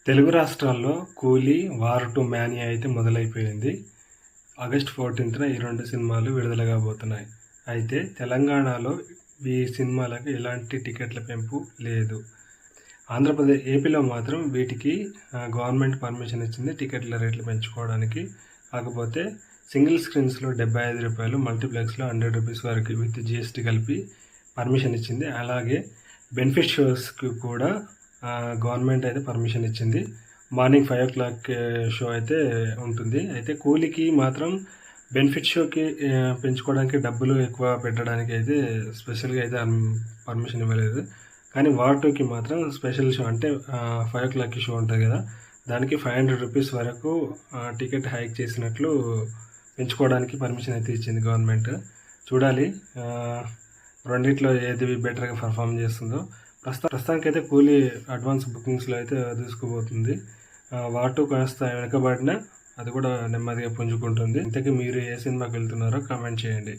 తెలుగు రాష్ట్రాల్లో కూలీ, war 2 mania అయితే మొదలైపోయింది. ఆగస్టు 14న ఈ 2 సినిమాలు విడుదల కాబోతున్నాయి. అయితే తెలంగాణలో ఈ సినిమాలకు ఎలాంటి టికెట్ల పెంపు లేదు. ఏపీలో మాత్రం వీటికి గవర్నమెంట్ పర్మిషన్ ఇచ్చింది టికెట్ల రేట్లు పెంచుకోవడానికి. కాకపోతే సింగిల్ స్క్రీన్స్లో ₹75, మల్టీప్లెక్స్లో ₹100 వరకు విత్ జిఎస్టీ కలిపి పర్మిషన్ ఇచ్చింది. అలాగే బెనిఫిట్ షోస్కి కూడా గవర్నమెంట్ అయితే పర్మిషన్ ఇచ్చింది. మార్నింగ్ 5 షో అయితే ఉంటుంది. అయితే కూలీకి మాత్రం బెనిఫిట్ షోకి పెంచుకోవడానికి డబ్బులు ఎక్కువ పెట్టడానికి అయితే స్పెషల్గా అయితే పర్మిషన్ ఇవ్వలేదు. కానీ వార్ 2కి మాత్రం స్పెషల్ షో అంటే 5 షో ఉంటుంది కదా, దానికి ₹500 వరకు టికెట్ హైక్ చేసినట్లు పెంచుకోవడానికి పర్మిషన్ అయితే ఇచ్చింది గవర్నమెంట్. చూడాలి రెండిట్లో ఏది బెటర్గా పర్ఫామ్ చేస్తుందో. ప్రస్తుతానికైతే కూలీ అడ్వాన్స్ బుకింగ్స్లో అయితే దూసుకుపోతుంది. వార్ 2 కాస్త వెనకబడినా అది కూడా నెమ్మదిగా పుంజుకుంటుంది. ఇంతకీ మీరు ఏ సినిమాకి వెళ్తున్నారో కామెంట్ చేయండి.